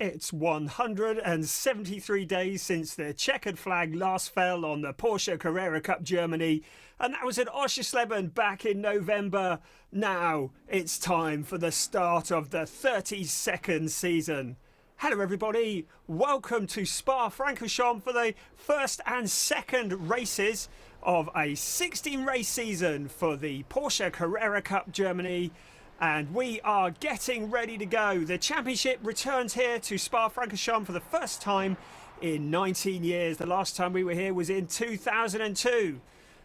It's 173 days since the checkered flag last fell on the Porsche Carrera Cup Germany, and that was at Oschersleben back in November. Now it's time for the start of the 32nd season. Hello everybody, welcome to Spa-Francorchamps for the first and second races of a 16 race season for the Porsche Carrera Cup Germany. And we are getting ready to go. The championship returns here to Spa-Francorchamps for the first time in 19 years. The last time we were here was in 2002.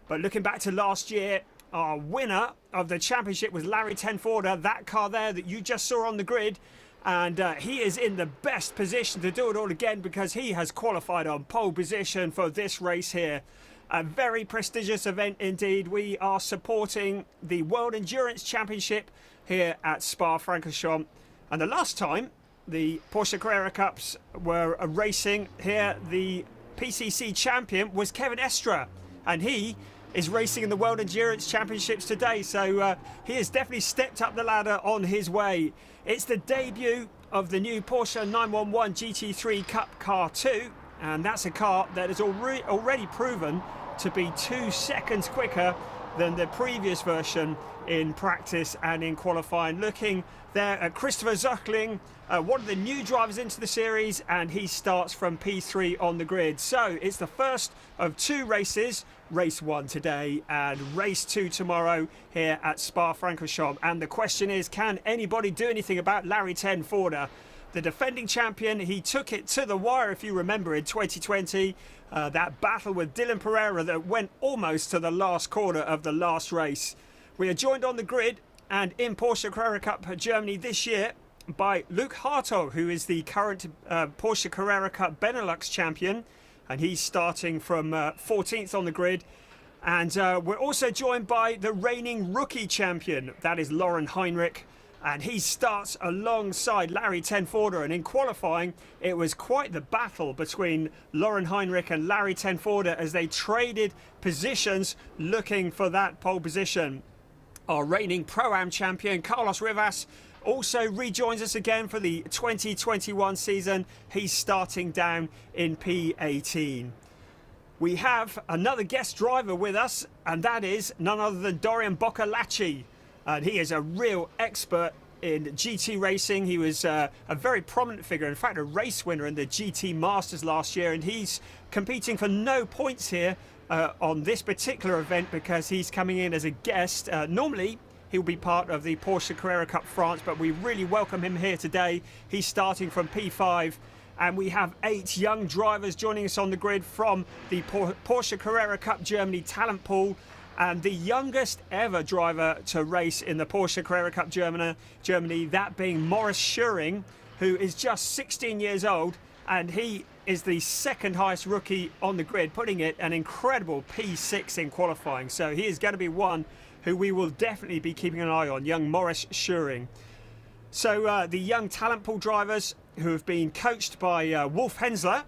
But looking back to last year, our winner of the championship was Larry Tenforder, that car there that you just saw on the grid. And he is in the best position to do it all again because he has qualified on pole position for this race here. A very prestigious event indeed. We are supporting the World Endurance Championship here at Spa-Francorchamps. And the last time the Porsche Carrera Cups were racing here, the PCC champion was Kevin Estre. And he is racing in the World Endurance Championships today. So he has definitely stepped up the ladder on his way. It's the debut of the new Porsche 911 GT3 Cup Car 2. And that's a car that has already proven to be 2 seconds quicker than the previous version in practice and in qualifying. Looking there at Christopher Zuckling, one of the new drivers into the series, and he starts from P3 on the grid. So it's the first of 2 races, race 1 today and race 2 tomorrow here at Spa-Francorchamps. And the question is, can anybody do anything about Larry Tenforder? The defending champion, he took it to the wire, if you remember, in 2020. That battle with Dylan Pereira that went almost to the last corner of the last race. We are joined on the grid and in Porsche Carrera Cup Germany this year by Luke Hartog, who is the current Porsche Carrera Cup Benelux champion. And he's starting from 14th on the grid. And we're also joined by the reigning rookie champion, that is Lauren Heinrich. And he starts alongside Larry Tenforder, and in qualifying it was quite the battle between Lauren Heinrich and Larry Tenforder as they traded positions looking for that pole position. Our reigning Pro-Am champion Carlos Rivas also rejoins us again for the 2021 season. He's starting down in P18. We have another guest driver with us, and that is none other than Dorian Boccalacci. And he is a real expert in GT racing. He was a very prominent figure, in fact a race winner in the GT Masters last year, and he's competing for no points here on this particular event because he's coming in as a guest. Normally he'll be part of the Porsche Carrera Cup France, but we really welcome him here today. He's starting from P5, and we have 8 young drivers joining us on the grid from the Porsche Carrera Cup Germany talent pool. And the youngest ever driver to race in the Porsche Carrera Cup Germany, that being Maurice Schuring, who is just 16 years old, and he is the second highest rookie on the grid, putting it an incredible P6 in qualifying. So he is going to be one who we will definitely be keeping an eye on, young Maurice Schuring. So the young talent pool drivers who have been coached by Wolf Hensler,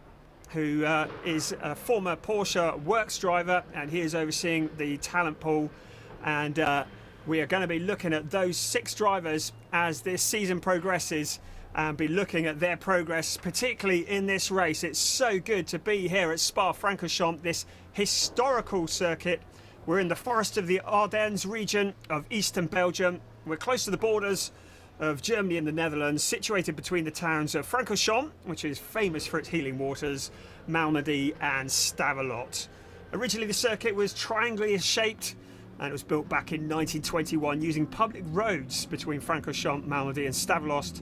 who is a former Porsche Works driver, and he is overseeing the talent pool. And we are going to be looking at those 6 drivers as this season progresses and be looking at their progress, particularly in this race. It's so good to be here at Spa-Francorchamps, this historical circuit. We're in the forest of the Ardennes region of eastern Belgium. We're close to the borders of Germany and the Netherlands, situated between the towns of Francorchamps, which is famous for its healing waters, Malmedy and Stavelot. Originally the circuit was triangularly shaped, and it was built back in 1921 using public roads between Francorchamps, Malmedy and Stavelot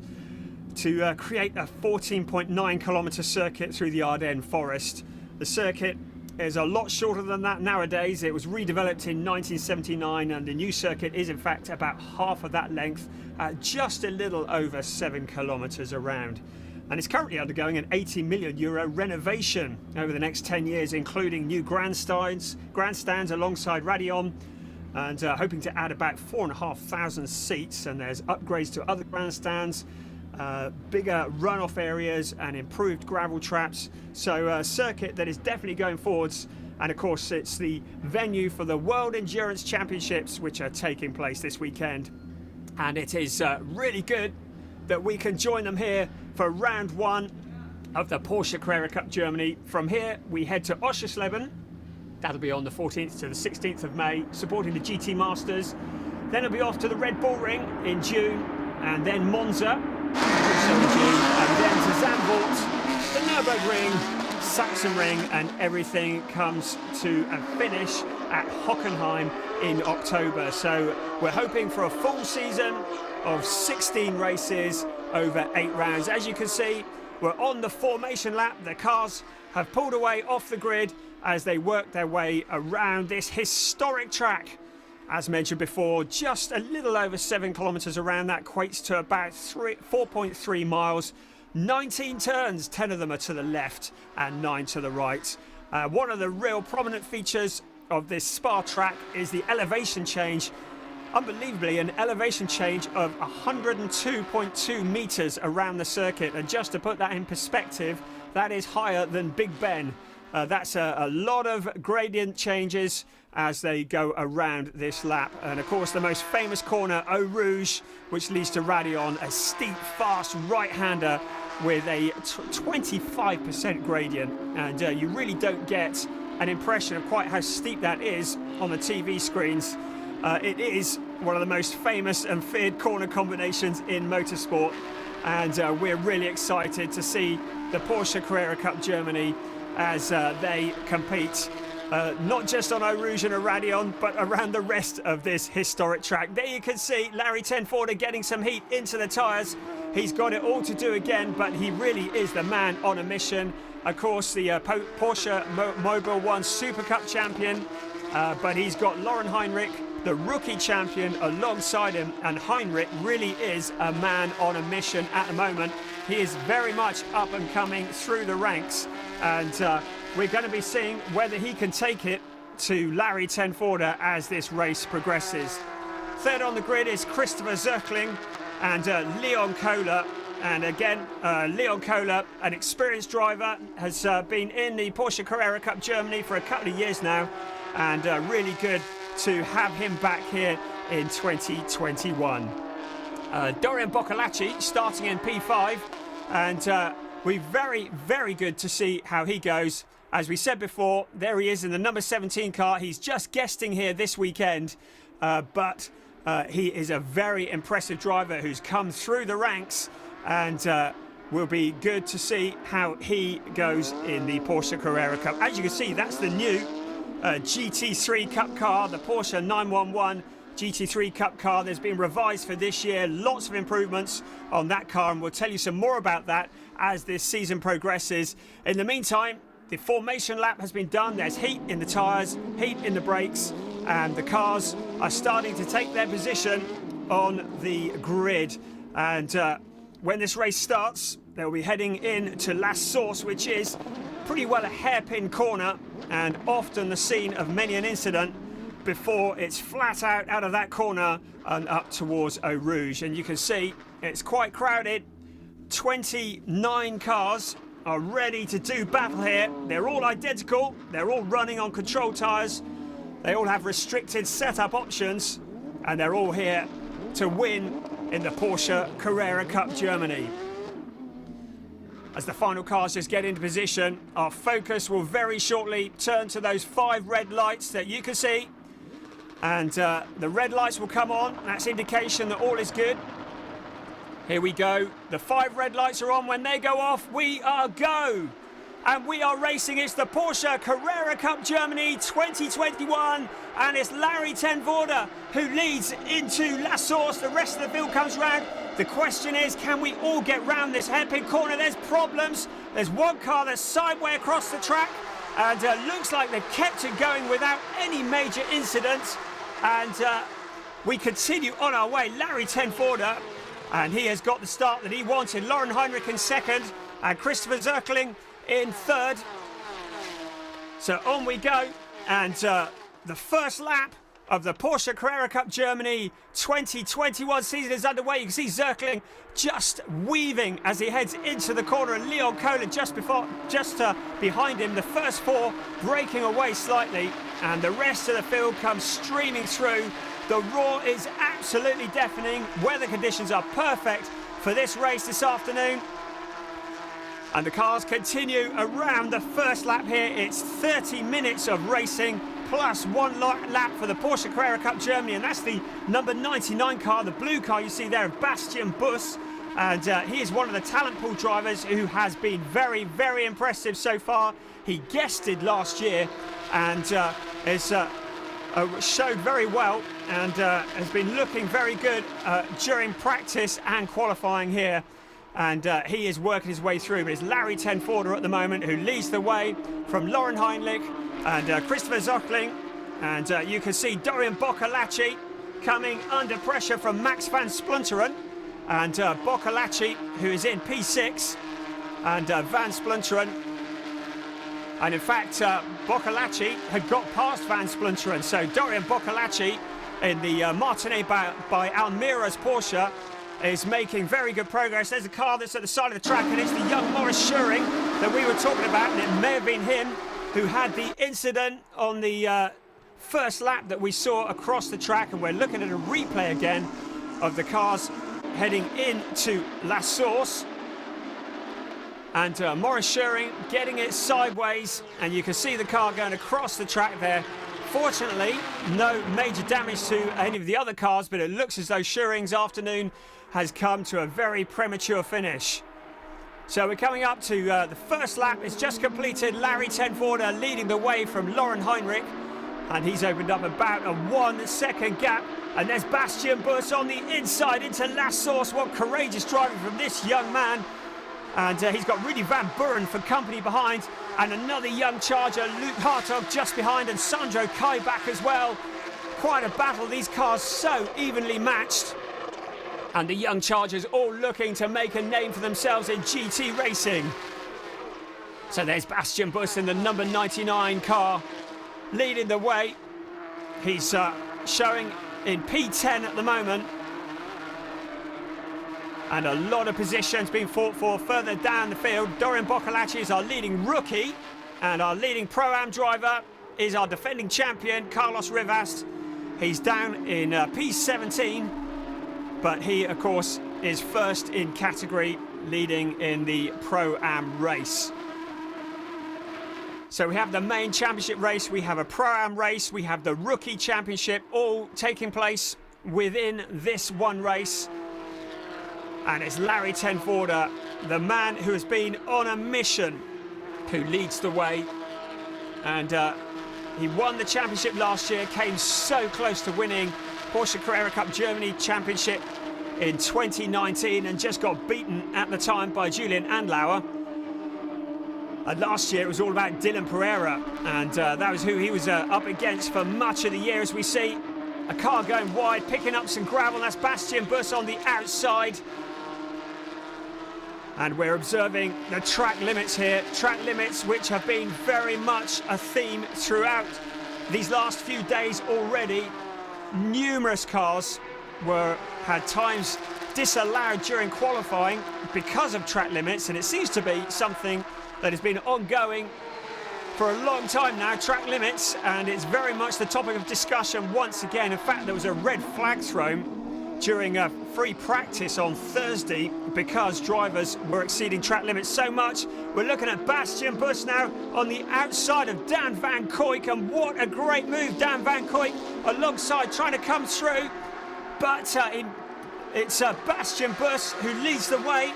to create a 14.9 kilometre circuit through the Ardennes forest. The circuit is a lot shorter than that nowadays. It was redeveloped in 1979, and the new circuit is in fact about half of that length, just a little over 7 kilometres around. And it's currently undergoing an €80 million renovation over the next 10 years, including new grandstands alongside Radeon, and hoping to add about 4,500 seats. And there's upgrades to other grandstands, bigger runoff areas and improved gravel traps. So a circuit that is definitely going forwards. And of course it's the venue for the World Endurance Championships, which are taking place this weekend. And it is really good that we can join them here for round one of the Porsche Carrera Cup Germany. From here, we head to Oschersleben. That'll be on the 14th to the 16th of May, supporting the GT Masters. Then it'll be off to the Red Bull Ring in June, and then Monza, also in June, and then to Zandvoort, the Nürburgring, Sachsenring, and everything comes to a finish at Hockenheim in October. So we're hoping for a full season of 16 races over 8 rounds. As you can see, we're on the formation lap. The cars have pulled away off the grid as they work their way around this historic track. As mentioned before, just a little over 7 kilometres around. That equates to about 4.3 miles. 19 turns, 10 of them are to the left and 9 to the right. One of the real prominent features of this Spa track is the elevation change. Unbelievably, an elevation change of 102.2 metres around the circuit. And just to put that in perspective, that is higher than Big Ben. That's a lot of gradient changes as they go around this lap. And of course, the most famous corner, Eau Rouge, which leads to Raidillon, a steep, fast right-hander with a 25% gradient. And you really don't get an impression of quite how steep that is on the TV screens. It is one of the most famous and feared corner combinations in motorsport. And we're really excited to see the Porsche Carrera Cup Germany as they compete not just on Eau Rouge and Raidillon, but around the rest of this historic track. There you can see Larry Tenforder getting some heat into the tyres. He's got it all to do again, but he really is the man on a mission. Of course, the Porsche Mobil 1 Super Cup champion, but he's got Lauren Heinrich, the rookie champion, alongside him, and Heinrich really is a man on a mission at the moment. He is very much up and coming through the ranks, and we're going to be seeing whether he can take it to Larry Tenforder as this race progresses. Third on the grid is Christopher Zirkling and Leon Kohler. And again, Leon Kohler, an experienced driver, has been in the Porsche Carrera Cup Germany for a couple of years now, and really good to have him back here in 2021. Dorian Boccalacci starting in P5, and we're very good to see how he goes. As we said before, there he is in the number 17 car. He's just guesting here this weekend, but he is a very impressive driver who's come through the ranks, and will be good to see how he goes in the Porsche Carrera Cup. As you can see, that's the new GT3 Cup car, the Porsche 911 GT3 Cup car. There's been revised for this year, lots of improvements on that car, and we'll tell you some more about that as this season progresses. In the meantime, the formation lap has been done. There's heat in the tyres, heat in the brakes, and the cars are starting to take their position on the grid. And when this race starts, they'll be heading in to La Source, which is pretty well a hairpin corner and often the scene of many an incident before it's flat out of that corner and up towards Eau Rouge. And you can see it's quite crowded. 29 cars are ready to do battle here. They're all identical. They're all running on control tyres. They all have restricted setup options, and they're all here to win in the Porsche Carrera Cup Germany. As the final cars just get into position, our focus will very shortly turn to those 5 red lights that you can see. And the red lights will come on. That's indication that all is good. Here we go. The 5 red lights are on. When they go off, we are go. And we are racing. It's the Porsche Carrera Cup Germany 2021. And it's Larry Tenforder who leads into La Source. The rest of the field comes round. The question is, can we all get round this hairpin corner? There's problems. There's one car that's sideways across the track. And looks like they've kept it going without any major incidents. And we continue on our way. Larry Tenforder, and he has got the start that he wanted. Lauren Heinrich in second, and Christopher Zirkling in third. So on we go, and the first lap of the Porsche Carrera Cup Germany 2021 season is underway. You can see Zirkling just weaving as he heads into the corner, and Leon Kohler just behind him. The first 4 breaking away slightly, and the rest of the field comes streaming through. The roar is absolutely deafening. Weather conditions are perfect for this race this afternoon. And the cars continue around the first lap here. It's 30 minutes of racing plus one lap for the Porsche Carrera Cup Germany, and that's the number 99 car, the blue car you see there of Bastian Buss. And he is one of the talent pool drivers who has been very, very impressive so far. He guested last year and showed very well and has been looking very good during practice and qualifying here. And he is working his way through, but it's Larry Tenforder at the moment who leads the way from Lauren Heinrich and Christopher Zochling. And you can see Dorian Boccalacci coming under pressure from Max van Splunteren. And Boccalacci, who is in P6, and van Splunteren. And in fact, Boccalacci had got past van Splunteren. So Dorian Boccalacci in the Martinet by Almira's Porsche is making very good progress. There's a car that's at the side of the track, and it's the young Maurice Schuring that we were talking about, and it may have been him who had the incident on the first lap that we saw across the track. And we're looking at a replay again of the cars heading into La Source. And Maurice Schuring getting it sideways, and you can see the car going across the track there. Fortunately, no major damage to any of the other cars, but it looks as though Schuring's afternoon has come to a very premature finish. So we're coming up to the first lap. It's just completed. Larry Tenforder leading the way from Lauren Heinrich, and he's opened up about a 1 second gap. And there's Bastian Buss on the inside into La Source. What courageous driving from this young man. And he's got Rudy Van Buren for company behind, and another young charger, Luke Hartog, just behind, and Sandro Kaibach as well. Quite a battle, these cars so evenly matched. And the young chargers all looking to make a name for themselves in GT racing. So there's Bastian Buss in the number 99 car, leading the way. He's showing in P10 at the moment. And a lot of positions being fought for further down the field. Dorian Boccalacci is our leading rookie, and our leading Pro-Am driver is our defending champion, Carlos Rivas. He's down in P17, but he, of course, is first in category, leading in the Pro-Am race. So we have the main championship race, we have a Pro-Am race, we have the rookie championship, all taking place within this one race. And it's Larry Tenforder, the man who has been on a mission, who leads the way. And he won the championship last year, came so close to winning Porsche Carrera Cup Germany Championship in 2019, and just got beaten at the time by Julian Andlauer. And last year it was all about Dylan Pereira, and that was who he was up against for much of the year. As we see a car going wide, picking up some gravel, and that's Bastian Buss on the outside. And we're observing the track limits here. Track limits which have been very much a theme throughout these last few days already. Numerous cars had times disallowed during qualifying because of track limits, and it seems to be something that has been ongoing for a long time now, track limits, and it's very much the topic of discussion once again. In fact, there was a red flag thrown during a free practice on Thursday because drivers were exceeding track limits so much. We're looking at Bastian Buss now on the outside of Dan Van Koyk, and what a great move, Dan Van Koyk alongside trying to come through, but it's Bastian Buss who leads the way,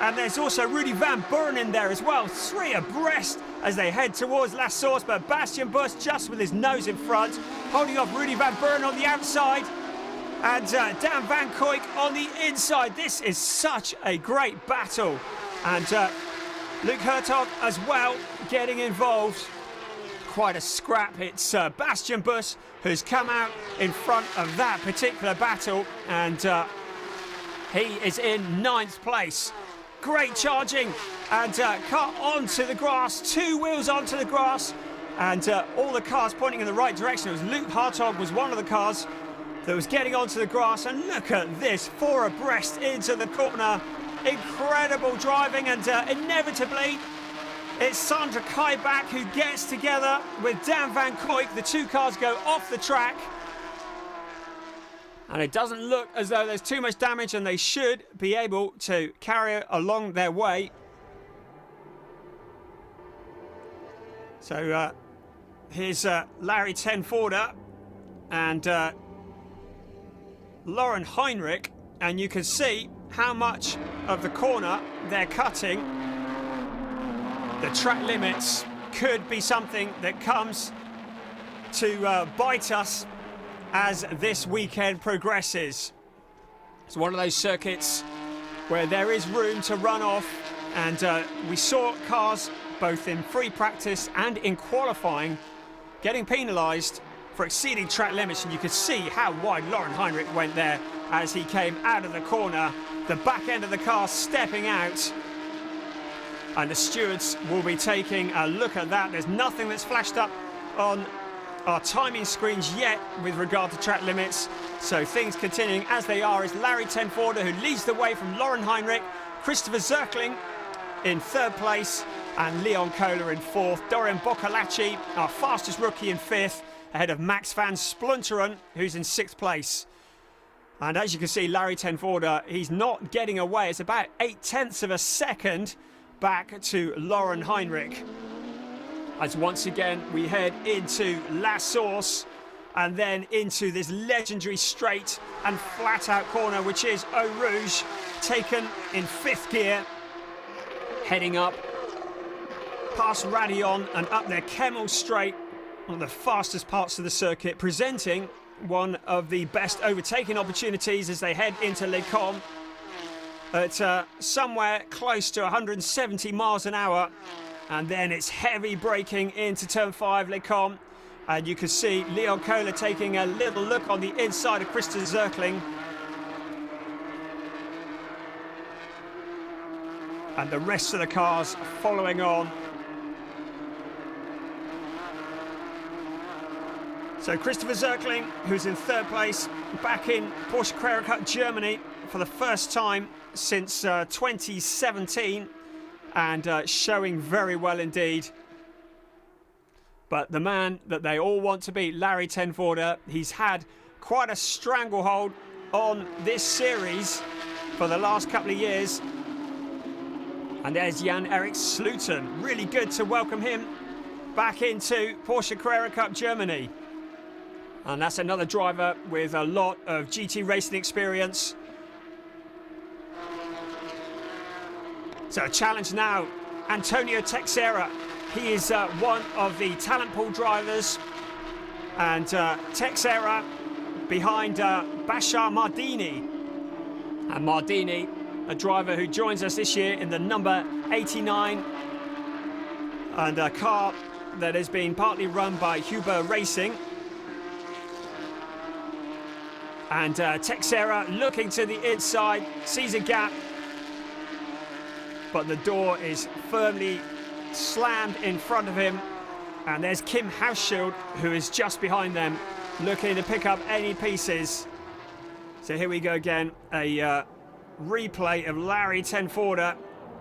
and there's also Rudy Van Buren in there as well, 3 abreast as they head towards La Source, but Bastian Buss just with his nose in front, holding off Rudy Van Buren on the outside. And Dan Van Koyk on the inside. This is such a great battle. And Luke Hertog as well getting involved. Quite a scrap. It's Bastian Buss who's come out in front of that particular battle. And he is in 9th place. Great charging. And car onto the grass. 2 wheels onto the grass. And all the cars pointing in the right direction. It was Luke Hertog was one of the cars that was getting onto the grass, and look at this, 4 abreast into the corner. Incredible driving, and inevitably it's Sandra Kaibach who gets together with Dan Van Koyk. The 2 cars go off the track, and it doesn't look as though there's too much damage, and they should be able to carry along their way. So here's Larry Tenforder and Lauren Heinrich, and you can see how much of the corner they're cutting. The track limits could be something that comes to bite us as this weekend progresses. It's one of those circuits where there is room to run off, and we saw cars both in free practice and in qualifying getting penalised for exceeding track limits, and you could see how wide Lauren Heinrich went there as he came out of the corner. The back end of the car stepping out, and the stewards will be taking a look at that. There's nothing that's flashed up on our timing screens yet with regard to track limits, so things continuing as they are is Larry Tenforder, who leads the way from Lauren Heinrich, Christopher Zirkling in third place, and Leon Kohler in fourth. Dorian Boccalacci, our fastest rookie, in fifth, ahead of Max van Splunteren, who's in sixth place. And as you can see, Larry Tenforder, he's not getting away. It's about 0.8 of a second back to Lauren Heinrich. As once again we head into La Source and then into this legendary straight and flat out corner, which is Eau Rouge, taken in fifth gear, heading up past Radion and up their Kemmel Straight, one of the fastest parts of the circuit, presenting one of the best overtaking opportunities as they head into Les Combes at somewhere close to 170 miles an hour. And then it's heavy braking into turn 5, Les Combes. And you can see Leon Kohler taking a little look on the inside of Christopher Zirkling. And the rest of the cars following on. So Christopher Zirkling, who's in third place, back in Porsche Carrera Cup Germany for the first time since 2017. And showing very well indeed. But the man that they all want to beat, Larry Tenforder, he's had quite a stranglehold on this series for the last couple of years. And there's Jan-Erik Sluten. Really good to welcome him back into Porsche Carrera Cup Germany. And that's another driver with a lot of GT racing experience. So a challenge now, Antonio Texera. He is one of the talent pool drivers. And Texera behind Bashar Mardini. And Mardini, a driver who joins us this year in the number 89. And a car that has been partly run by Huber Racing. And Texera looking to the inside, sees a gap. But the door is firmly slammed in front of him. And there's Kim Hausschild, who is just behind them, looking to pick up any pieces. So here we go again, a replay of Larry Tenforder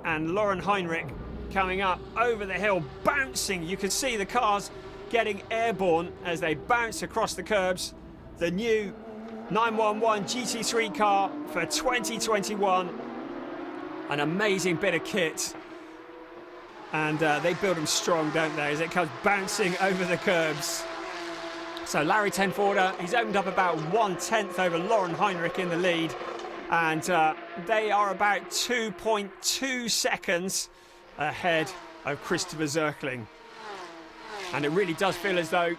and Lauren Heinrich coming up over the hill, bouncing. You can see the cars getting airborne as they bounce across the curbs. The new 911 GT3 car for 2021. An amazing bit of kit, and they build them strong, don't they, as it comes bouncing over the curbs. So Larry Tenforder, he's opened up about 1/10 over Lauren Heinrich in the lead, and they are about 2.2 seconds ahead of Christopher Zirkling. And it really does feel as though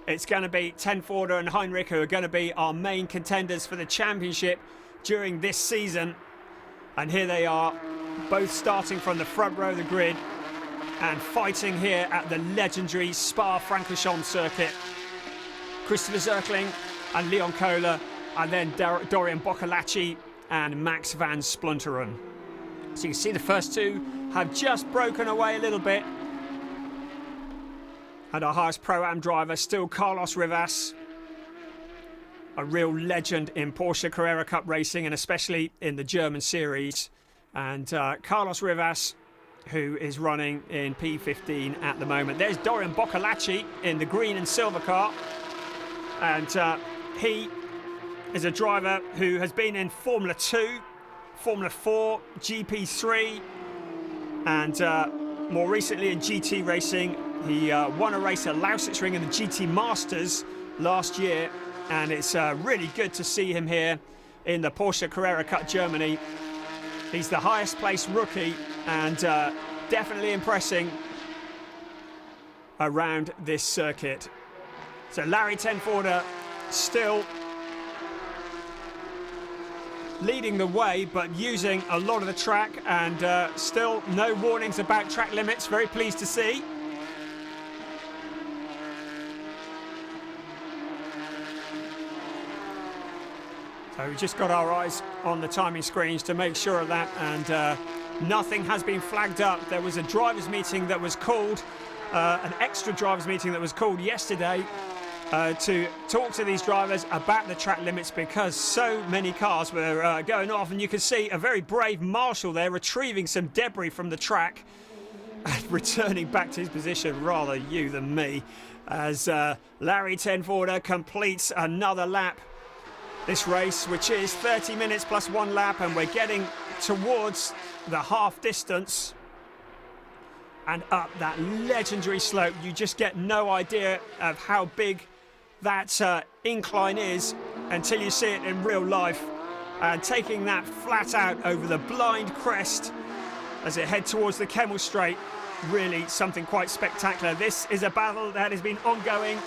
it's going to be Tenforder and Heinrich who are going to be our main contenders for the championship during this season. And here they are, both starting from the front row of the grid and fighting here at the legendary Spa-Francorchamps circuit. Christopher Zirkling and Leon Kohler, and then Dorian Boccalacci and Max van Splunteren. So you can see the first two have just broken away a little bit. And our highest Pro-Am driver, still Carlos Rivas. A real legend in Porsche Carrera Cup racing, and especially in the German series. And Carlos Rivas, who is running in P15 at the moment. There's Dorian Boccalacci in the green and silver car. And he is a driver who has been in Formula 2, Formula 4, GP3, and more recently in GT racing. He won a race at Lausitzring in the GT Masters last year, and it's really good to see him here in the Porsche Carrera Cup Germany. He's the highest placed rookie and definitely impressing around this circuit. So Larry Tenforder still leading the way, but using a lot of the track, and still no warnings about track limits. Very pleased to see. So we've just got our eyes on the timing screens to make sure of that, and nothing has been flagged up. There was a drivers' meeting that was called, an extra drivers' meeting that was called yesterday to talk to these drivers about the track limits, because so many cars were going off, and you can see a very brave marshal there retrieving some debris from the track and returning back to his position, rather you than me, as Larry Tenforder completes another lap this race, which is 30 minutes plus 1 lap, and we're getting towards the half distance and up that legendary slope. You just get no idea of how big that incline is until you see it in real life, and taking that flat out over the blind crest as it head towards the Kemmel Straight, really something quite spectacular. This is a battle that has been ongoing.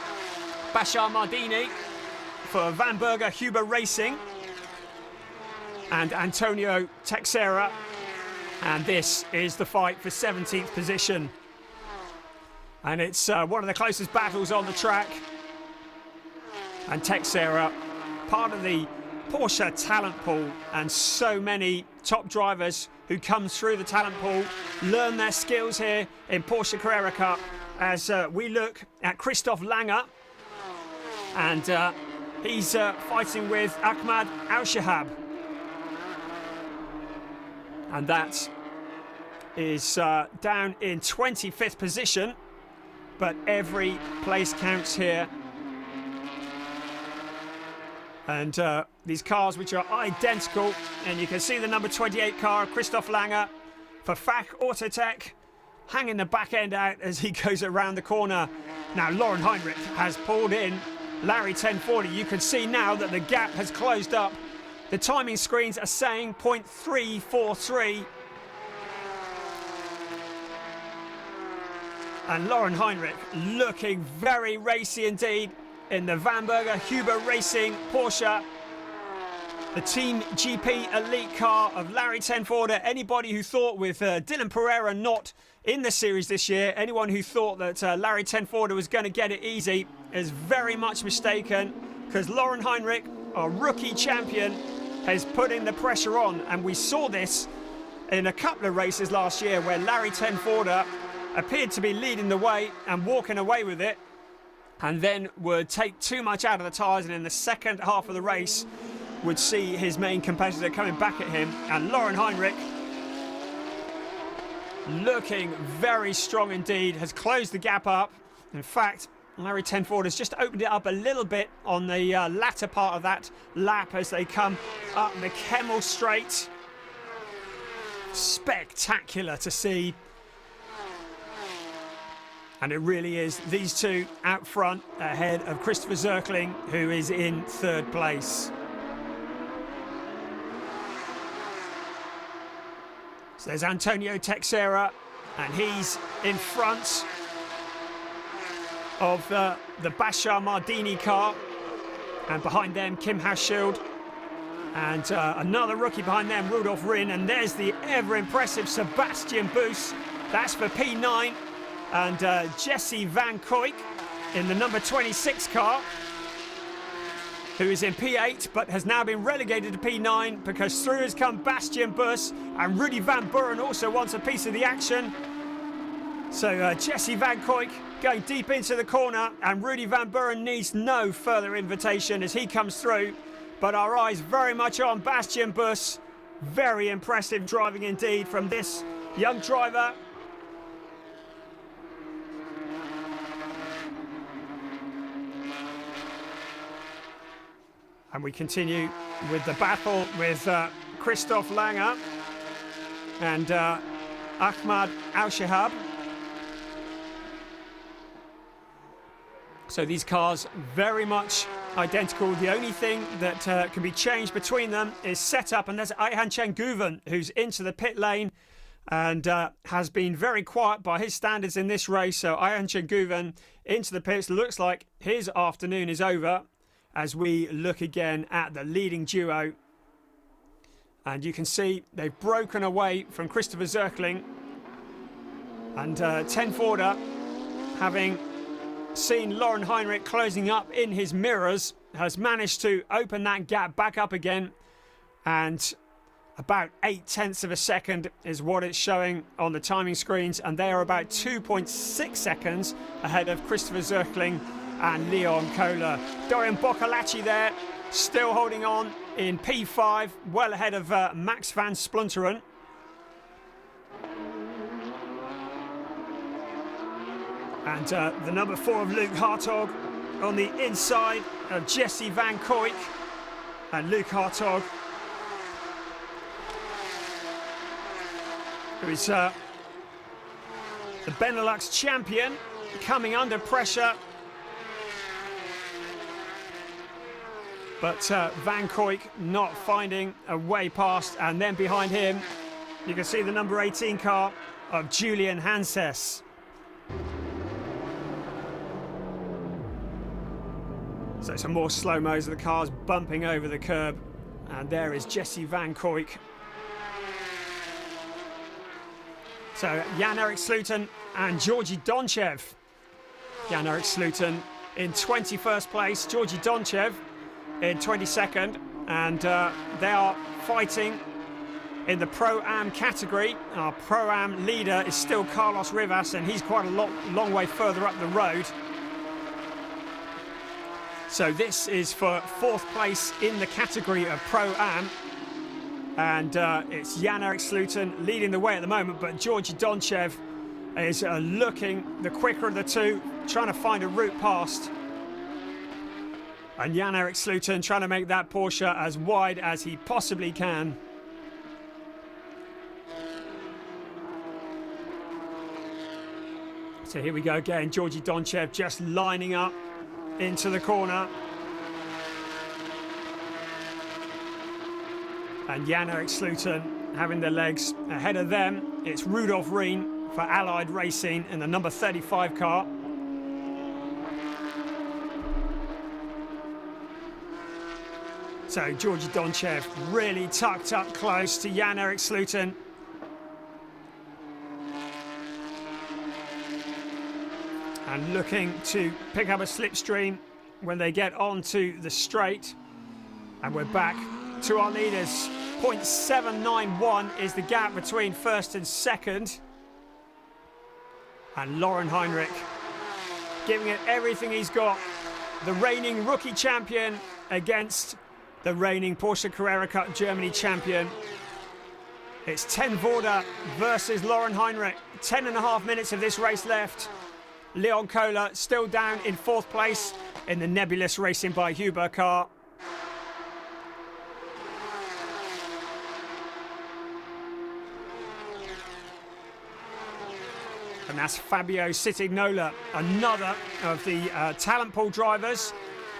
Bashar Mardini for Van Berger Huber Racing and Antonio Texera, and this is the fight for 17th position, and it's one of the closest battles on the track. And Texera, part of the Porsche talent pool, and so many top drivers who come through the talent pool learn their skills here in Porsche Carrera Cup, as we look at Christoph Lange, and he's fighting with Ahmad Al-Shahab, and that is down in 25th position, but every place counts here. And these cars, which are identical, and you can see the number 28 car, Christoph Lange for FAC Autotech, hanging the back end out as he goes around the corner. Now Lauren Heinrich has pulled in Larry Tenforder. You can see now that the gap has closed up. The timing screens are saying 0.343. And Lauren Heinrich looking very racy indeed in the Van Berger Huber Racing Porsche, the Team GP elite car of Larry Tenforder. Anybody who thought, with Dylan Pereira not in the series this year, anyone who thought that Larry Tenforder was going to get it easy is very much mistaken, because Lauren Heinrich, our rookie champion, has put in the pressure on, and we saw this in a couple of races last year where Larry Tenforder appeared to be leading the way and walking away with it, and then would take too much out of the tyres, and in the second half of the race would see his main competitor coming back at him. And Lauren Heinrich, looking very strong indeed, has closed the gap up. In fact, Larry Tenforder has just opened it up a little bit on the latter part of that lap as they come up the Kemmel Straight. Spectacular to see. And it really is these two out front ahead of Christopher Zirkling, who is in third place. So there's Antonio Texera, and he's in front of the Bashar Mardini car, and behind them Kim Hauschild, and another rookie behind them, Rudolf Rinn, and there's the ever-impressive Sebastian Buus, that's for P9, and Jesse Van Koyk in the number 26 car, who is in P8 but has now been relegated to P9 because through has come Bastian Buus, and Rudy Van Buren also wants a piece of the action. So Jesse Van Koyk going deep into the corner, and Rudy Van Buren needs no further invitation as he comes through, but our eyes very much on Bastian Buus. Very impressive driving indeed from this young driver. And we continue with the battle with Christoph Lange and Ahmad Al-Shahab. So these cars very much identical. The only thing that can be changed between them is setup, and there's Heinrich who's into the pit lane and has been very quiet by his standards in this race. So Heinrich into the pits. Looks like his afternoon is over as we look again at the leading duo. And you can see they've broken away from Christopher Zirkling. And 10 Forder, having seen Lauren Heinrich closing up in his mirrors, has managed to open that gap back up again. And about 0.8 of a second is what it's showing on the timing screens. And they are about 2.6 seconds ahead of Christopher Zirkling and Leon Kohler. Dorian Boccalacci there, still holding on in P5, well ahead of Max van Splunteren. And the number 4 of Luke Hartog on the inside of Jesse Van Kooyk. And Luke Hartog, who is the Benelux champion, coming under pressure. But Van Kooyk not finding a way past. And then behind him, you can see the number 18 car of Julian Hanses. So some more slow-mos of the cars bumping over the curb. And there is Jesse Van Kooyk. So Jan-Erik Sloten and Georgi Donchev. Jan-Erik Sloten in 21st place, Georgi Donchev in 22nd. And they are fighting in the Pro-Am category. Our Pro-Am leader is still Carlos Rivas, and he's quite a long way further up the road. So this is for 4th place in the category of Pro-Am. And it's Jan-Erik Sloten leading the way at the moment, but Georgi Donchev is looking the quicker of the two, trying to find a route past. And Jan-Erik Sloten trying to make that Porsche as wide as he possibly can. So here we go again, Georgi Donchev just lining up into the corner. And Jan-Erik Sloten having the legs ahead of them. It's Rudolf Rien for Allied Racing in the number 35 car. So Georgi Donchev really tucked up close to Jan-Erik Sloten. And looking to pick up a slipstream when they get onto the straight. And we're back to our leaders. 0.791 is the gap between first and second. And Lauren Heinrich giving it everything he's got. The reigning rookie champion against the reigning Porsche Carrera Cup Germany champion. It's 10 Forder versus Lauren Heinrich. 10.5 minutes of this race left. Leon Kohler still down in 4th place in the nebulous Racing by Huber car. And that's Fabio Citignola, another of the talent pool drivers.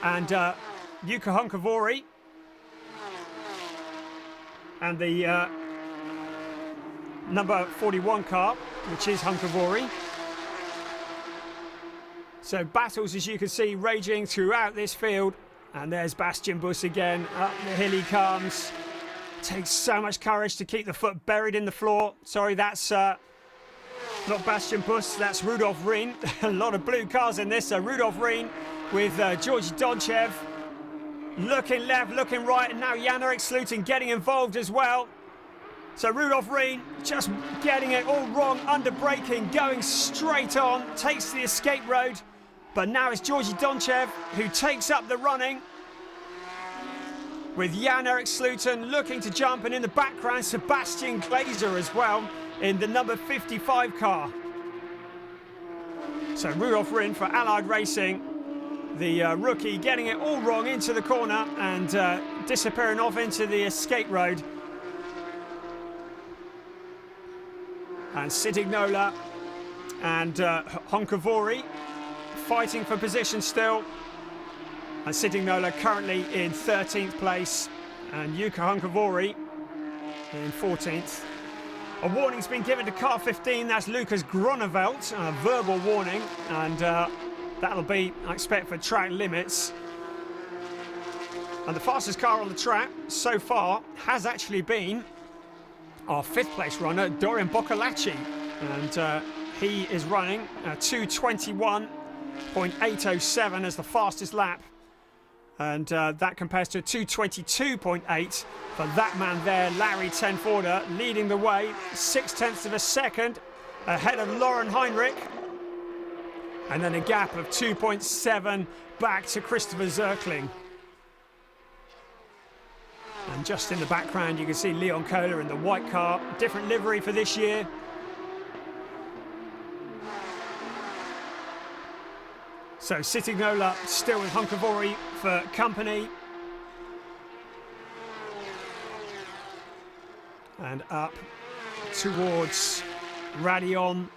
And Jukka Hunkavori. And the number 41 car, which is Hunkavori. So battles, as you can see, raging throughout this field. And there's Bastian Buss again. Up the hill he comes. Takes so much courage to keep the foot buried in the floor. Sorry, that's not Bastian Buss, that's Rudolf Rien. A lot of blue cars in this. So Rudolf Rien with Georgi Donchev. Looking left, looking right, and now Jan-Erik Sloten getting involved as well. So Rudolf Rien just getting it all wrong, under braking, going straight on, takes the escape road. But now it's Georgi Donchev who takes up the running. With Jan-Erik Sloten looking to jump, and in the background, Sebastian Glazer as well in the number 55 car. So Rudolf Rien for Allied Racing. The rookie getting it all wrong into the corner and disappearing off into the escape road. And Citignola and Hunkavori fighting for position still. And Sitignola currently in 13th place. And Jukka Hunkavuori in 14th. A warning's been given to car 15, that's Lucas Groeneveld, a verbal warning, and that'll be, I expect, for track limits. And the fastest car on the track so far has actually been our 5th place runner, Dorian Boccalacci, and he is running 2:21.807 as the fastest lap. And that compares to 2:22.8 for that man there, Larry Tenforder, leading the way, 0.6 of a second ahead of Lauren Heinrich. And then a gap of 2.7 back to Christopher Zirkling. And just in the background, you can see Leon Kohler in the white car, different livery for this year. So Sitignola still with Hunkavuori for company. And up towards Radion,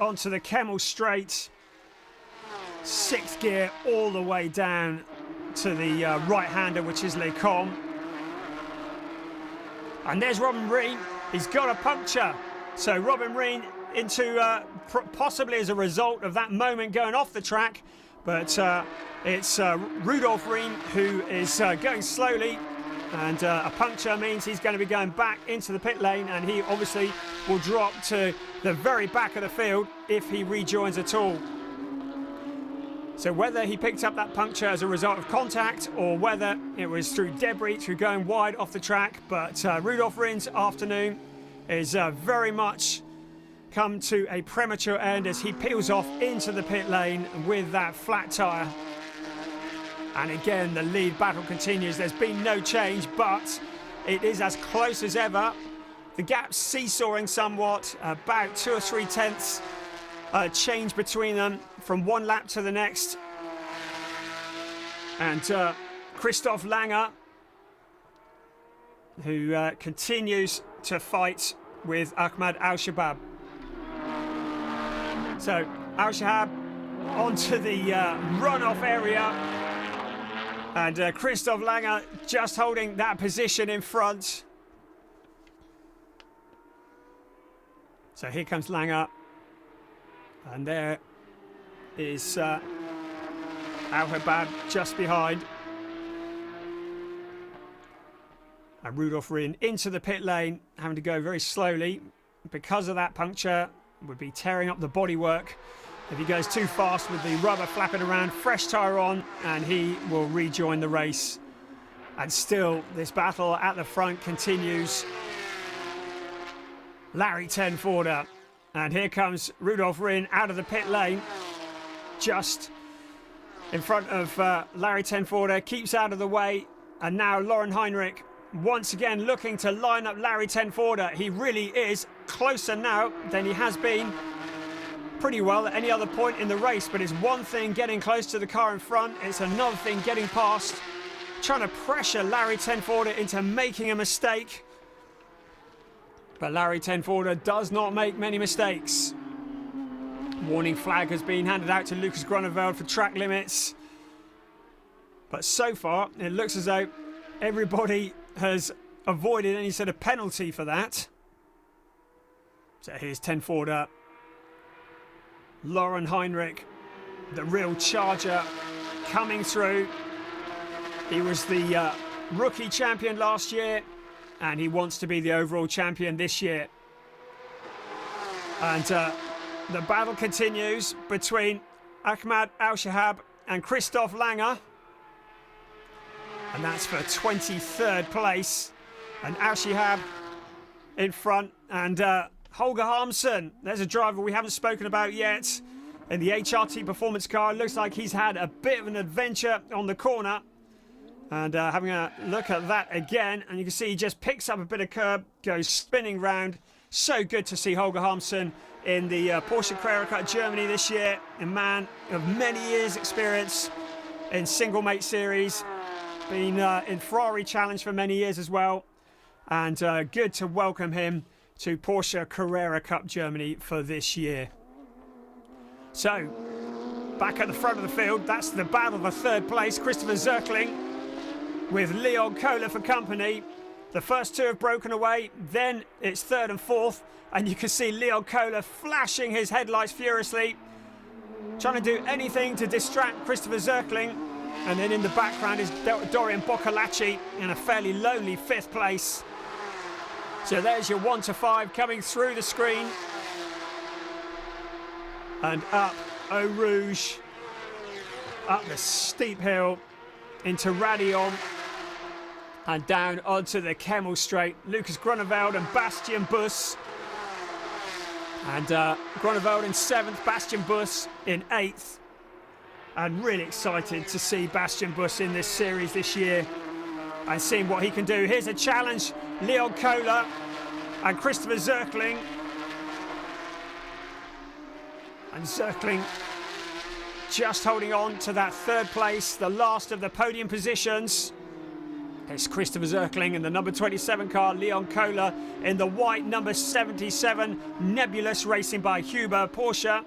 onto the Kemmel Straight. 6th gear all the way down to the right-hander, which is Lecombe. And there's Robin Reen. He's got a puncture. So Robin Reen into possibly as a result of that moment going off the track, but it's Rudolf Reen who is going slowly, and a puncture means he's going to be going back into the pit lane, and he obviously will drop to the very back of the field if he rejoins at all. So whether he picked up that puncture as a result of contact or whether it was through debris, through going wide off the track, but Rudolf Reen's afternoon is very much come to a premature end as he peels off into the pit lane with that flat tyre. And again, the lead battle continues. There's been no change, but it is as close as ever. The gap's seesawing somewhat, about 2 or 3 tenths change between them from one lap to the next. And Christoph Langer, who continues to fight with Ahmad Al-Shabab. So Al-Shahab onto the runoff area, and Christoph Langer just holding that position in front. So here comes Langer, and there is Al-Habab just behind. And Rudolf Reen into the pit lane, having to go very slowly because of that puncture. Would be tearing up the bodywork if he goes too fast with the rubber flapping around. Fresh tyre on, and he will rejoin the race. And still, this battle at the front continues. Larry Tenforder, and here comes Rudolf Reen out of the pit lane, just in front of Larry Tenforder, keeps out of the way, and now Lauren Heinrich once again looking to line up Larry Tenforder. He really is closer now than he has been pretty well at any other point in the race, but it's one thing getting close to the car in front, it's another thing getting past, trying to pressure Larry Tenforder into making a mistake. But Larry Tenforder does not make many mistakes. Warning flag has been handed out to Lucas Groeneveld for track limits, but so far it looks as though everybody has avoided any sort of penalty for that. So here's Tenforder, Lauren Heinrich, the real charger, coming through. He was the rookie champion last year, and he wants to be the overall champion this year. And the battle continues between Ahmad Al-Shahab and Christoph Langer. And that's for 23rd place. And Al-Shahab in front, and Holger Harmsen, there's a driver we haven't spoken about yet in the HRT performance car. Looks like he's had a bit of an adventure on the corner, and having a look at that again, and you can see he just picks up a bit of curb, goes spinning round. So good to see Holger Harmsen in the Porsche Carrera Cup Germany this year, a man of many years experience in single mate series, been in Ferrari Challenge for many years as well, and good to welcome him to Porsche Carrera Cup Germany for this year. So, Back at the front of the field, that's the battle for third place. Christopher Zirkling with Leon Kohler for company. The first two have broken away, then it's third and fourth, and you can see Leon Kohler flashing his headlights furiously, trying to do anything to distract Christopher Zirkling. And then in the background is Dorian Boccalacci in a fairly lonely fifth place. So there's your 1 to 5 coming through the screen. And up Eau Rouge, up the steep hill into Radillon, and down onto the Kemmel Straight. Lucas Grunewald and Bastian Buss. And Grunewald in 7th, Bastian Buss in 8th. And really excited to see Bastian Buss in this series this year and seeing what he can do. Here's a challenge, Leon Kohler and Christopher Zirkling. And Zirkling just holding on to that third place, the last of the podium positions. It's Christopher Zirkling in the number 27 car, Leon Kohler in the white number 77, Nebulous, racing by Huber Porsche.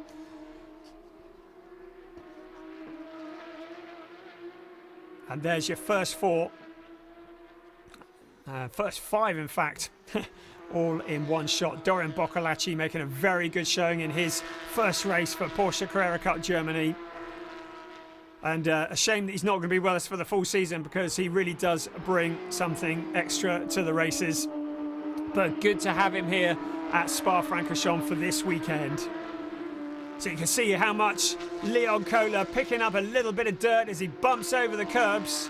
And there's your first four. First five, in fact, all in one shot. Dorian Boccalacci making a very good showing in his first race for Porsche Carrera Cup Germany. And a shame that he's not going to be with us for the full season, because he really does bring something extra to the races. But good to have him here at Spa-Francorchamps for this weekend. So you can see how much Leon Kohler picking up a little bit of dirt as he bumps over the curbs.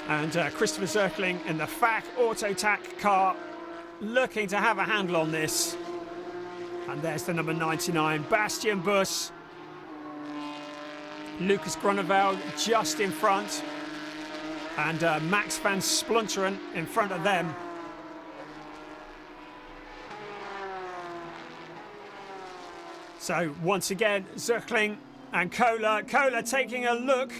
And Christopher Zirkling in the FAC Autotac car, looking to have a handle on this. And there's the number 99, Bastian Buss. Lucas Grunewald just in front. And Max van Splunteren in front of them. So once again, Zirkling and Kohler. Kohler taking a look,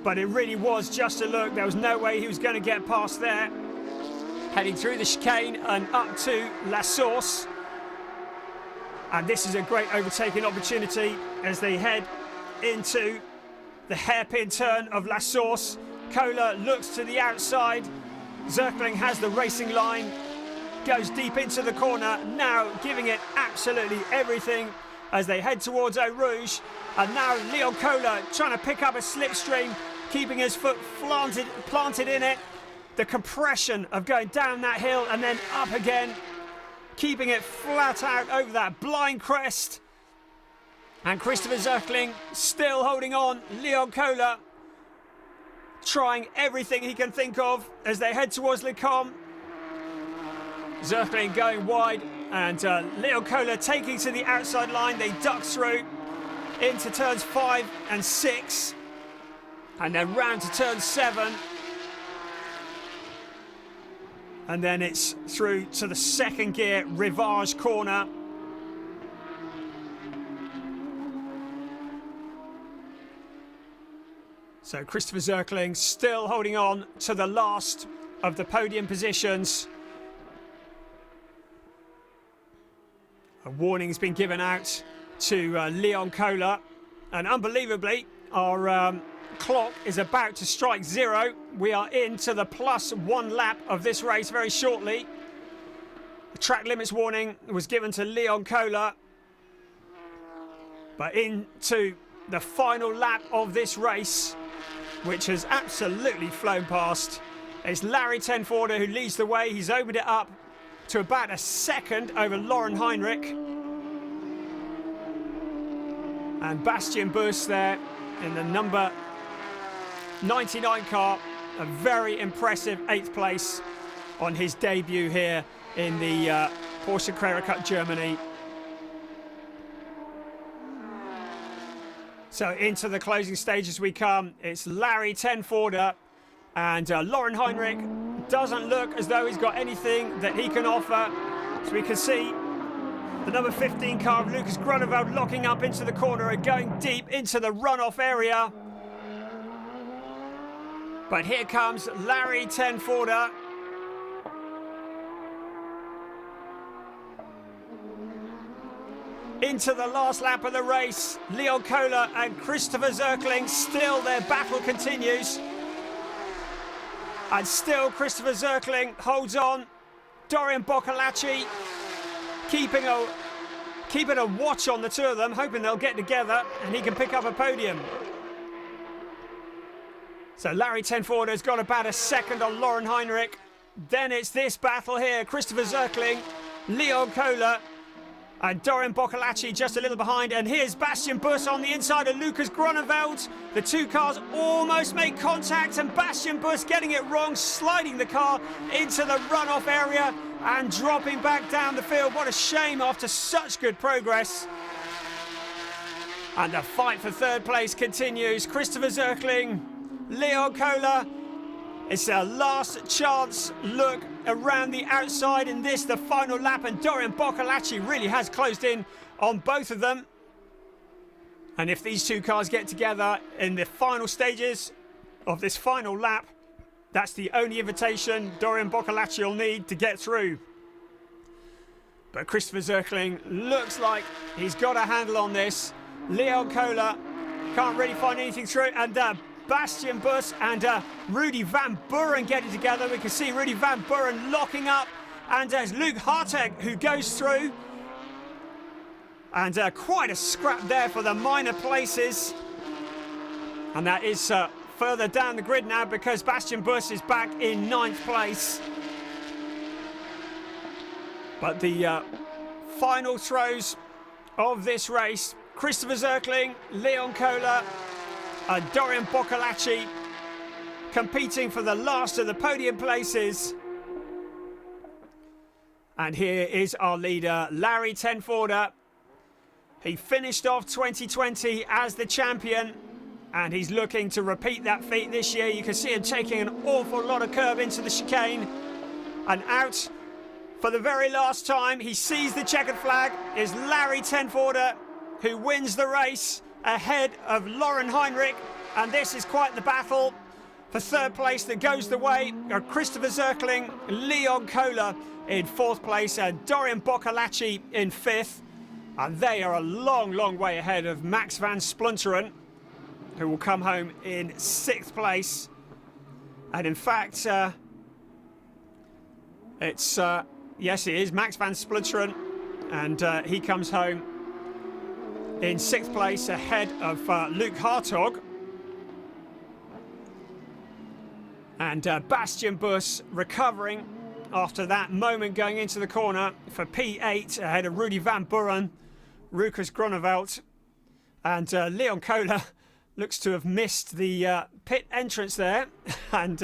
but it really was just a look. There was no way he was going to get past there. Heading through the chicane and up to La Source. And this is a great overtaking opportunity as they head into the hairpin turn of La Source. Kohler looks to the outside. Zirkling has the racing line. Goes deep into the corner, now giving it absolutely everything as they head towards Eau Rouge. And now Leon Kohler trying to pick up a slipstream, keeping his foot planted in it. The compression of going down that hill and then up again, keeping it flat out over that blind crest. And Christopher Zirkling still holding on. Leon Kohler trying everything he can think of as they head towards Le Combe. Zirkling going wide, and Leon Kohler taking to the outside line. They duck through into turns 5 and 6, and then round to turn 7. And then it's through to the second gear Rivas corner. So Christopher Zirkling still holding on to the last of the podium positions. A warning's been given out to Leon Kohler, and unbelievably our clock is about to strike 0. We are into the +1 lap of this race very shortly. The track limits warning was given to Leon Kohler, but into the final lap of this race, which has absolutely flown past, it's Larry Tenforder who leads the way. He's opened it up to about a second over Lauren Heinrich. And Bastian Buss there in the number 99 car, a very impressive 8th place on his debut here in the Porsche Carrera Cup Germany. So into the closing stages we come. It's Larry Tenforder, and Lauren Heinrich doesn't look as though he's got anything that he can offer. So we can see the number 15 car of Lucas Grunewald locking up into the corner and going deep into the runoff area. But here comes Larry Tenforder. into the last lap of the race. Leon Kohler and Christopher Zirkling, still their battle continues. And still Christopher Zirkling holds on. Dorian Boccalacci keeping a watch on the two of them, hoping they'll get together and he can pick up a podium. So Larry Tenforder has got about a second on Lauren Heinrich. Then it's this battle here. Christopher Zirkling, Leon Kohler, and Dorian Boccalacci just a little behind. And here's Bastian Buss on the inside of Lucas Groeneveld. The two cars almost make contact, and Bastian Buss getting it wrong, sliding the car into the runoff area and dropping back down the field. What a shame after such good progress. And the fight for third place continues. Christopher Zirkling, Leon Kohler. It's a last chance look around the outside in this, the final lap, and Dorian Boccalacci really has closed in on both of them. And if these two cars get together in the final stages of this final lap, that's the only invitation Dorian Boccalacci will need to get through. But Christopher Zirkling looks like he's got a handle on this. Leon Kohler can't really find anything through, and Bastian Buss and Rudy Van Buren getting together. We can see Rudy Van Buren locking up, and there's Luke Hartog who goes through. And quite a scrap there for the minor places. And that is further down the grid now because Bastian Buss is back in 9th place. But the final throws of this race, Christopher Zirkling, Leon Kohler, Dorian Boccalacci competing for the last of the podium places. And here is our leader, Larry Tenforder. He finished off 2020 as the champion, and he's looking to repeat that feat this year. You can see him taking an awful lot of curve into the chicane, and out for the very last time. He sees the checkered flag. Is Larry Tenforder, who wins the race ahead of Lauren Heinrich, and this is quite the battle for third place that goes the way of Christopher Zirkling, Leon Kohler in 4th place, and Dorian Boccalacci in 5th, and they are a long way ahead of Max van Splunteren, who will come home in 6th place. And in fact, it's yes, it is Max van Splunteren, and he comes home in 6th place ahead of Luke Hartog. And Bastian Buss recovering after that moment going into the corner for P8 ahead of Rudy Van Buren, Lucas Groeneveld. And Leon Kohler looks to have missed the pit entrance there and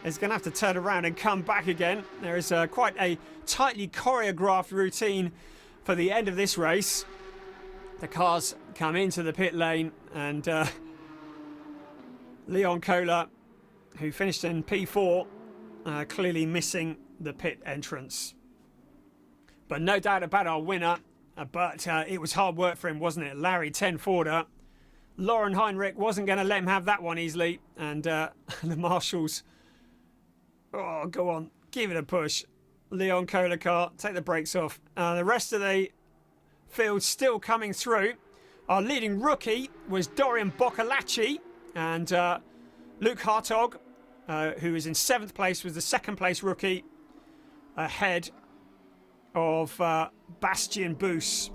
is going to have to turn around and come back again. There is quite a tightly choreographed routine for the end of this race. The cars come into the pit lane, and Leon Kohler, who finished in P4, clearly missing the pit entrance. But no doubt about our winner, but it was hard work for him, wasn't it? Larry Tenforder. Lauren Heinrich wasn't going to let him have that one easily, and the marshals, oh, go on, give it a push. Leon Kohler car, take the brakes off. The rest of the field still coming through. Our leading rookie was Dorian Boccalacci, and Luke Hartog, who is in 7th place, was the 2nd place rookie ahead of Bastian Buss.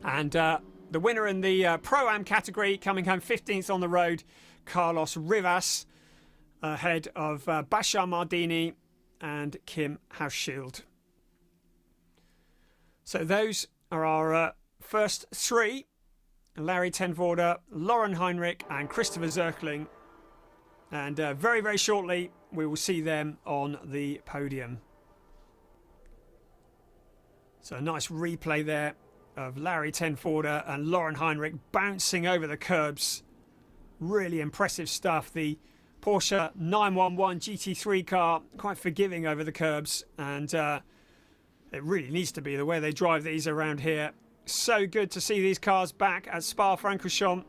And the winner in the Pro-Am category, coming home 15th on the road, Carlos Rivas, ahead of Bashar Mardini and Kim Hauschild. So those are our first 3. Larry Tenforder, Lauren Heinrich and Christopher Zirkling. And very shortly we will see them on the podium. So a nice replay there of Larry Tenforder and Lauren Heinrich bouncing over the curbs. Really impressive stuff. The Porsche 911 GT3 car, quite forgiving over the curbs, and it really needs to be the way they drive these around here. So good to see these cars back at Spa-Francorchamps.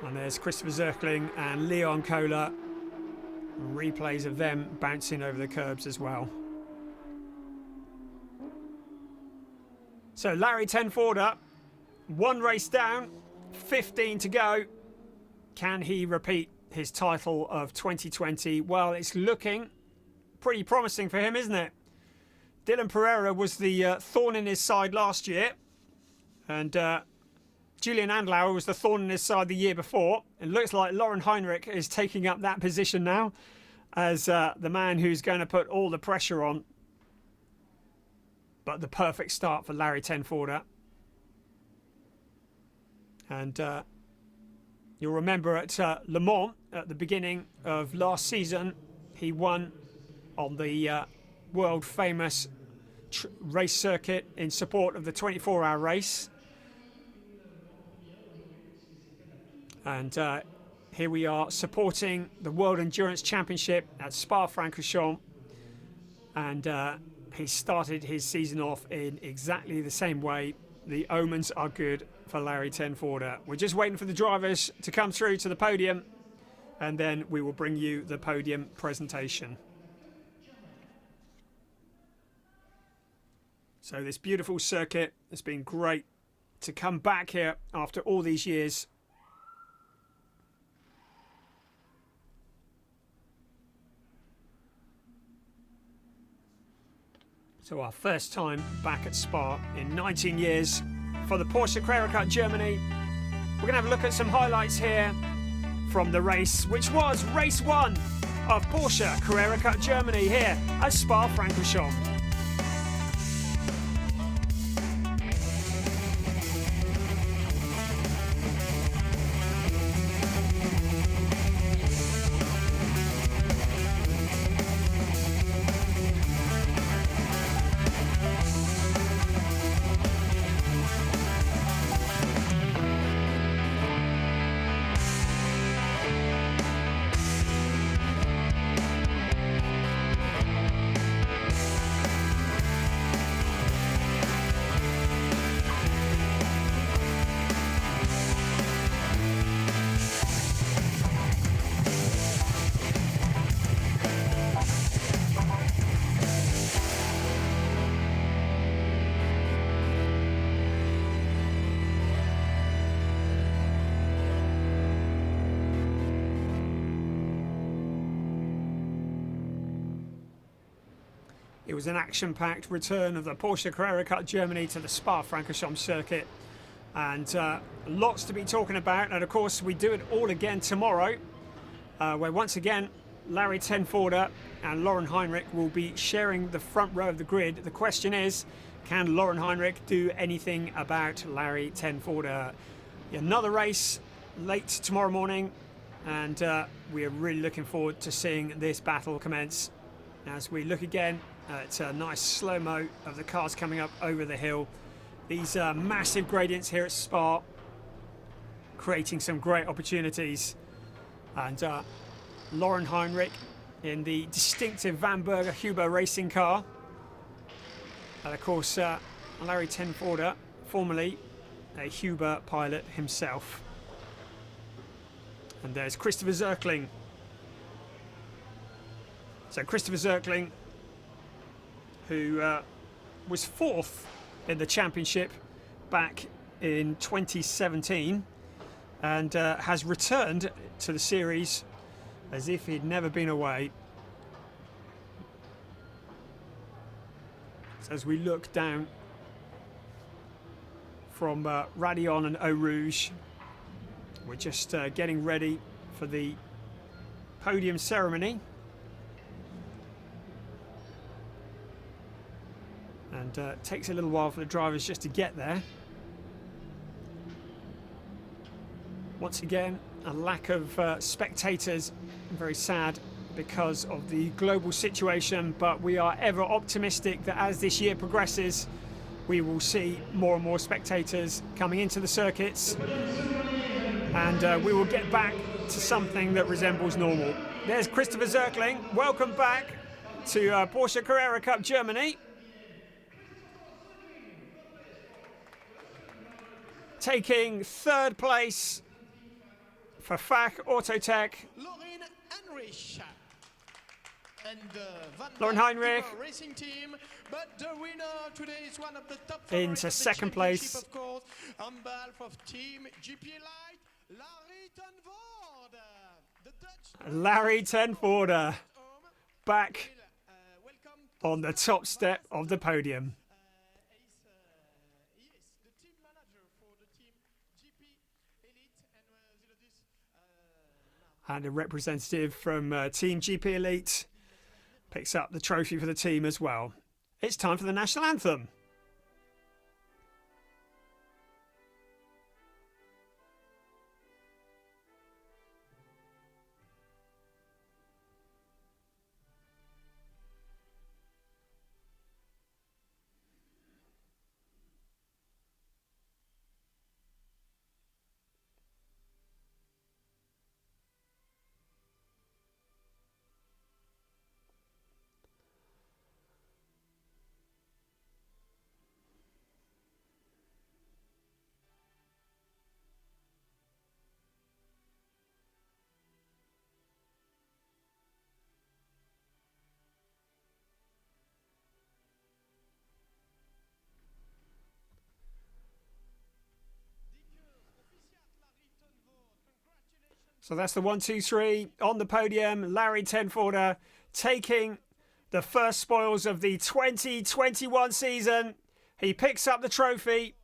And there's Christopher Zirkling and Leon Kohler. Replays of them bouncing over the curbs as well. So Larry Tenforder, one race down, 15 to go. Can he repeat his title of 2020? Well, it's looking pretty promising for him, isn't it? Dylan Pereira was the thorn in his side last year. And Julian Andlauer was the thorn in his side the year before. It looks like Lauren Heinrich is taking up that position now as the man who's going to put all the pressure on. But the perfect start for Larry Tenforder. And you'll remember at Le Mans at the beginning of last season, he won on the world famous race circuit in support of the 24-hour race. And here we are supporting the World Endurance Championship at Spa-Francorchamps. And he started his season off in exactly the same way. The omens are good for Larry Tenforder. We're just waiting for the drivers to come through to the podium, and then we will bring you the podium presentation. So this beautiful circuit has been great to come back here after all these years. So our first time back at Spa in 19 years for the Porsche Carrera Cup Germany. We're going to have a look at some highlights here from the race, which was race 1 of Porsche Carrera Cup Germany here at Spa-Francorchamps. It was an action-packed return of the Porsche Carrera Cup Germany to the Spa-Francorchamps circuit, and lots to be talking about. And of course we do it all again tomorrow, where once again Larry Tenforder and Lauren Heinrich will be sharing the front row of the grid. The question is, can Lauren Heinrich do anything about Larry Tenforder? Another race late tomorrow morning, and we are really looking forward to seeing this battle commence as we look again at a nice slow-mo of the cars coming up over the hill. These massive gradients here at Spa, creating some great opportunities. And Lauren Heinrich in the distinctive Van Berger Huber racing car. And of course, Larry Tenforder, formerly a Huber pilot himself. And there's Christopher Zirkling. So Christopher Zirkling, who was 4th in the championship back in 2017 and has returned to the series as if he'd never been away. So as we look down from Radion and Eau Rouge, we're just getting ready for the podium ceremony. And it takes a little while for the drivers just to get there. Once again, a lack of spectators. Very sad because of the global situation, but we are ever optimistic that as this year progresses, we will see more and more spectators coming into the circuits, and we will get back to something that resembles normal. There's Christopher Zirkling. Welcome back to Porsche Carrera Cup Germany. Taking 3rd place for FAC Autotech. Lauren Heinrich racing team, but the winner today is one of the top into second place. of course, on behalf of Team GP Light, Larry Tenvoorde, the Dutch. Larry Tenvoorde back on the top step of the podium. He is the team manager for the team GP Elite, and a representative from Team GP Elite picks up the trophy for the team as well. It's time for the national anthem. So that's the 1, 2, 3 on the podium. Larry Tenvoorde taking the first spoils of the 2021 season. He picks up the trophy.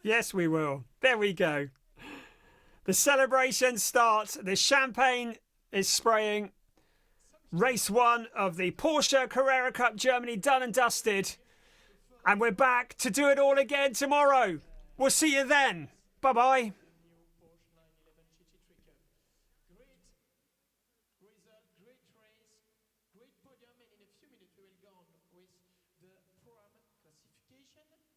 Yes, we will. There we go. The celebrations start. The champagne is spraying. Race 1 of the Porsche Carrera Cup Germany done and dusted. And we're back to do it all again tomorrow. We'll see you then. Bye-bye. Great podium, and in a few minutes we will go on with the program classification.